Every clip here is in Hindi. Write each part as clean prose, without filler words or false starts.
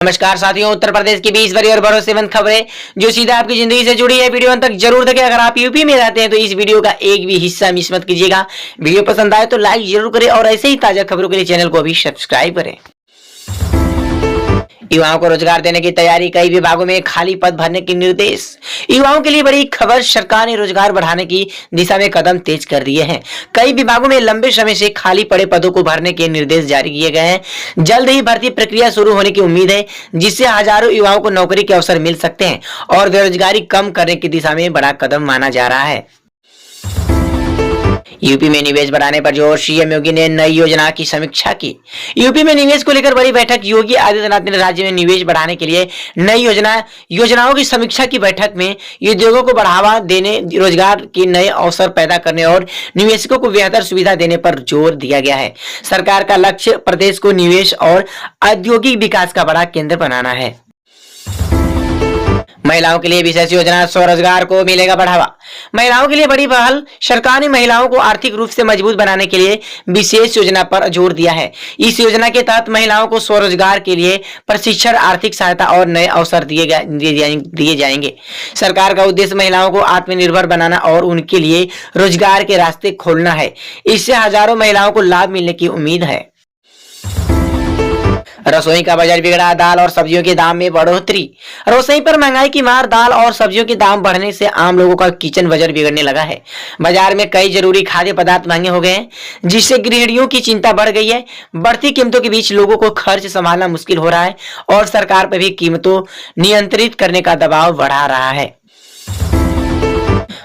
नमस्कार साथियों, उत्तर प्रदेश की 20 बड़ी और भरोसेमंद खबरें जो सीधा आपकी जिंदगी से जुड़ी है। वीडियो अंत तक जरूर देखें। अगर आप यूपी में रहते हैं तो इस वीडियो का एक भी हिस्सा मिस मत कीजिएगा। वीडियो पसंद आए तो लाइक जरूर करें और ऐसे ही ताजा खबरों के लिए चैनल को भी सब्सक्राइब करें। युवाओं को रोजगार देने की तैयारी, कई विभागों में खाली पद भरने के निर्देश। युवाओं के लिए बड़ी खबर, सरकार ने रोजगार बढ़ाने की दिशा में कदम तेज कर दिए हैं। कई विभागों में लंबे समय से खाली पड़े पदों को भरने के निर्देश जारी किए गए हैं। जल्द ही भर्ती प्रक्रिया शुरू होने की उम्मीद है, जिससे हजारों युवाओं को नौकरी के अवसर मिल सकते हैं और बेरोजगारी कम करने की दिशा में बड़ा कदम माना जा रहा है। यूपी में निवेश बढ़ाने पर जोर, सीएम योगी ने नई योजना की समीक्षा की। यूपी में निवेश को लेकर बड़ी बैठक। योगी आदित्यनाथ ने राज्य में निवेश बढ़ाने के लिए नई योजनाओं की समीक्षा की। बैठक में उद्योगों को बढ़ावा देने, रोजगार के नए अवसर पैदा करने और निवेशकों को बेहतर सुविधा देने पर जोर दिया गया है। सरकार का लक्ष्य प्रदेश को निवेश और औद्योगिक विकास का बड़ा केंद्र बनाना है। महिलाओं के लिए विशेष योजना, स्वरोजगार को मिलेगा बढ़ावा। महिलाओं के लिए बड़ी पहल। सरकार ने महिलाओं को आर्थिक रूप से मजबूत बनाने के लिए विशेष योजना पर जोर दिया है। इस योजना के तहत महिलाओं को स्वरोजगार के लिए प्रशिक्षण, आर्थिक सहायता और नए अवसर दिए जाएंगे। सरकार का उद्देश्य महिलाओं को आत्मनिर्भर बनाना और उनके लिए रोजगार के रास्ते खोलना है। इससे हजारों महिलाओं को लाभ मिलने की उम्मीद है। रसोई का बाजार बिगड़ा, दाल और सब्जियों के दाम में बढ़ोतरी। रसोई पर महंगाई की मार, दाल और सब्जियों के दाम बढ़ने से आम लोगों का किचन बजट बिगड़ने लगा है। बाजार में कई जरूरी खाद्य पदार्थ महंगे हो गए हैं, जिससे गृहिणियों की चिंता बढ़ गई है। बढ़ती कीमतों के बीच लोगों को खर्च संभालना मुश्किल हो रहा है और सरकार पर भी कीमतों नियंत्रित करने का दबाव बढ़ा रहा है।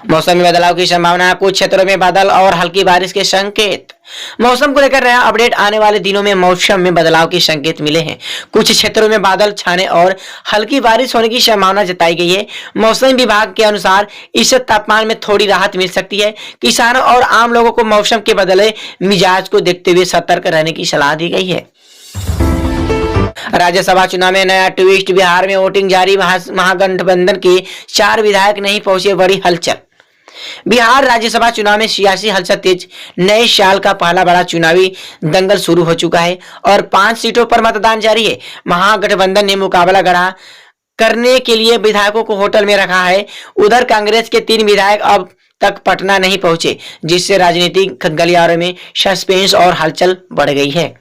मौसम में बदलाव की संभावना, कुछ क्षेत्रों में बादल और हल्की बारिश के संकेत। मौसम को लेकर नया अपडेट। आने वाले दिनों में मौसम में बदलाव के संकेत मिले हैं। कुछ क्षेत्रों में बादल छाने और हल्की बारिश होने की संभावना जताई गई है। मौसम विभाग के अनुसार इससे तापमान में थोड़ी राहत मिल सकती है। किसानों और आम लोगों को मौसम के बदले मिजाज को देखते हुए सतर्क रहने की सलाह दी गई है। राज्यसभा चुनाव में नया ट्विस्ट, बिहार में वोटिंग जारी। महागठबंधन के 4 विधायक नहीं पहुंचे, बड़ी हलचल। बिहार राज्यसभा चुनाव में सियासी हलचल तेज। नए साल का पहला बड़ा चुनावी दंगल शुरू हो चुका है और 5 सीटों पर मतदान जारी है। महागठबंधन ने मुकाबला करने के लिए विधायकों को होटल में रखा है। उधर कांग्रेस के 3 विधायक अब तक पटना नहीं पहुंचे, जिससे राजनीतिक गलियारों में सस्पेंस और हलचल बढ़ गई है।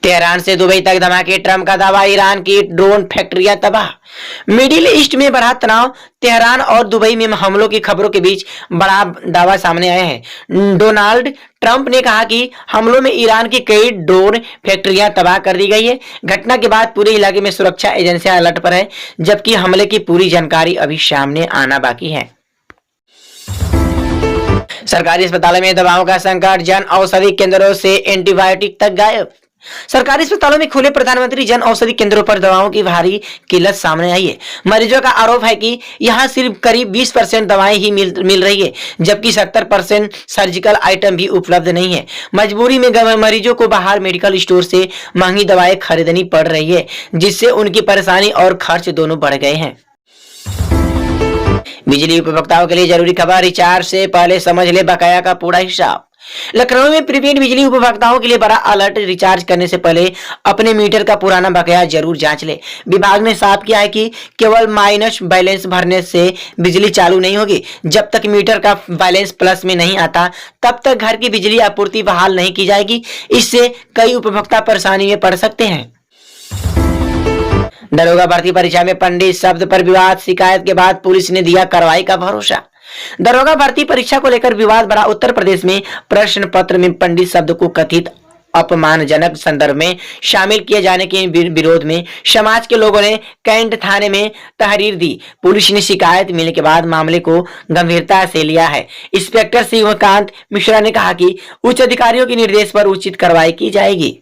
तेहरान से दुबई तक धमाके, ट्रंप का दावा, ईरान की ड्रोन फैक्ट्रियां तबाह। मिडिल ईस्ट में बढ़ा तनाव। तेहरान और दुबई में हमलों की खबरों के बीच बड़ा दावा सामने आया है। डोनाल्ड ट्रंप ने कहा कि हमलों में ईरान की कई ड्रोन फैक्ट्रियां तबाह कर दी गई है। घटना के बाद पूरे इलाके में सुरक्षा एजेंसियां अलर्ट पर है, जबकि हमले की पूरी जानकारी अभी सामने आना बाकी है। सरकारी अस्पतालों में दवाओं का संकट, जन औषधि केंद्रों से एंटीबायोटिक तक गायब। सरकारी अस्पतालों में खुले प्रधानमंत्री जन औषधि केंद्रों पर दवाओं की भारी किल्लत सामने आई है। मरीजों का आरोप है कि यहां सिर्फ करीब 20% दवाएं ही मिल रही है, जबकि 70% सर्जिकल आइटम भी उपलब्ध नहीं है। मजबूरी में मरीजों को बाहर मेडिकल स्टोर से महंगी दवाएं खरीदनी पड़ रही है, जिससे उनकी परेशानी और खर्च दोनों बढ़ गए हैं। बिजली उपभोक्ताओं के लिए जरूरी खबर, रिचार्ज से पहले समझ ले बकाया का पूरा हिसाब। लखनऊ में प्रीपेड बिजली उपभोक्ताओं के लिए बड़ा अलर्ट। रिचार्ज करने से पहले अपने मीटर का पुराना बकाया जरूर जांच ले। विभाग ने साफ किया है कि केवल माइनस बैलेंस भरने से बिजली चालू नहीं होगी। जब तक मीटर का बैलेंस प्लस में नहीं आता, तब तक घर की बिजली आपूर्ति बहाल नहीं की जाएगी। इससे कई उपभोक्ता परेशानी में पड़ सकते हैं। दरोगा भर्ती परीक्षा में पंडित शब्द पर विवाद, शिकायत के बाद पुलिस ने दिया कार्रवाई का भरोसा। दरोगा भर्ती परीक्षा को लेकर विवाद बढ़ा। उत्तर प्रदेश में प्रश्न पत्र में पंडित शब्द को कथित अपमानजनक संदर्भ में शामिल किए जाने के विरोध में समाज के लोगों ने कैंट थाने में तहरीर दी। पुलिस ने शिकायत मिलने के बाद मामले को गंभीरता से लिया है। इंस्पेक्टर शिवकांत मिश्रा ने कहा कि उच्च अधिकारियों के निर्देश पर उचित कार्रवाई की जाएगी।